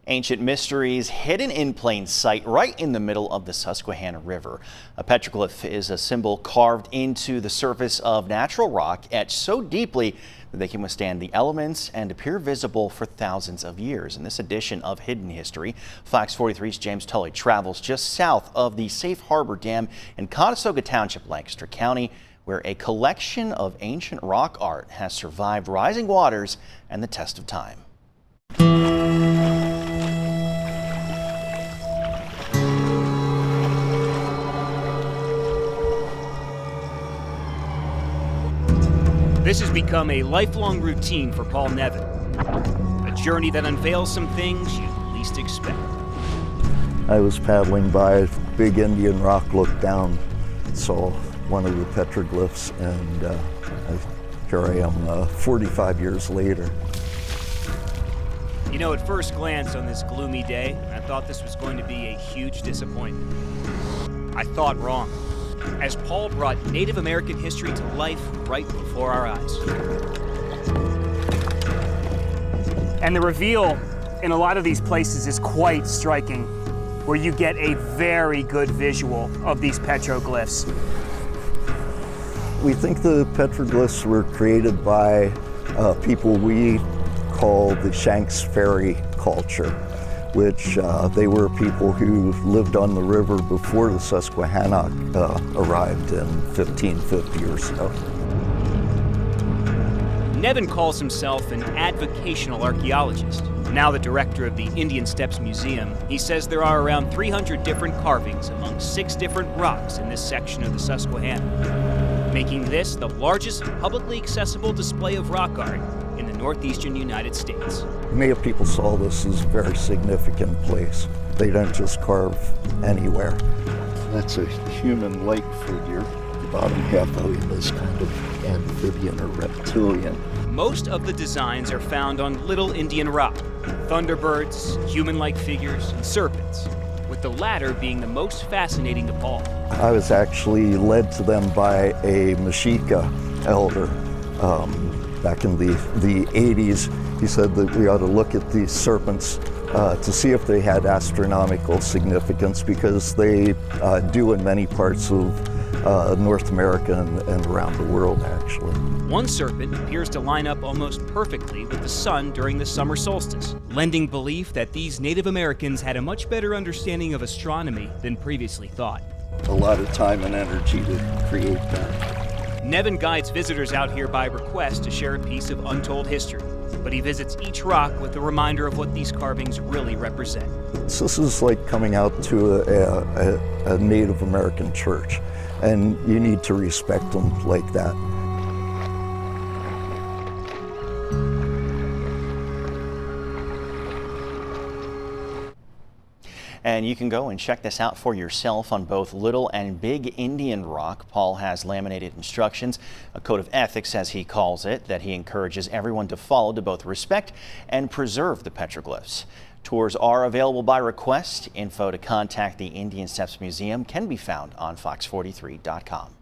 Ancient mysteries hidden in plain sight right in the middle of the Susquehanna River. A petroglyph is a symbol carved into the surface of natural rock, etched so deeply that they can withstand the elements and appear visible for thousands of years. In this edition of Hidden History, Fox 43's James Tully travels just south of the Safe Harbor Dam in Conestoga Township, Lancaster County, where a collection of ancient rock art has survived rising waters and the test of time. This has become a lifelong routine for Paul Nevin, a journey that unveils some things you least expect. I was paddling by a big Indian rock, looked down, saw one of the petroglyphs, and here I am 45 years later. You know, at first glance on this gloomy day, I thought this was going to be a huge disappointment. I thought wrong, as Paul brought Native American history to life right before our eyes. And the reveal in a lot of these places is quite striking, where you get a very good visual of these petroglyphs. We think the petroglyphs were created by people we call the Shanks Ferry culture, which they were people who lived on the river before the Susquehanna arrived in 1550 or so. Nevin calls himself an advocational archaeologist. Now the director of the Indian Steps Museum, he says there are around 300 different carvings among 6 different rocks in this section of the Susquehanna, making this the largest publicly accessible display of rock art in the northeastern United States. Many people saw this as a very significant place. They don't just carve anywhere. That's a human-like figure. The bottom half of him is kind of amphibian or reptilian. Most of the designs are found on Little Indian rock, thunderbirds, human-like figures, and serpents, with the latter being the most fascinating to Paul. I was actually led to them by a Mexica elder. Back in the 80s, he said that we ought to look at these serpents to see if they had astronomical significance, because they do in many parts of North America and around the world, actually. One serpent appears to line up almost perfectly with the sun during the summer solstice, lending belief that these Native Americans had a much better understanding of astronomy than previously thought. A lot of time and energy to create that. Nevin guides visitors out here by request to share a piece of untold history, but he visits each rock with a reminder of what these carvings really represent. So this is like coming out to a Native American church, and you need to respect them like that. And you can go and check this out for yourself on both Little and Big Indian Rock. Paul has laminated instructions, a code of ethics as he calls it, that he encourages everyone to follow to both respect and preserve the petroglyphs. Tours are available by request. Info to contact the Indian Steps Museum can be found on fox43.com.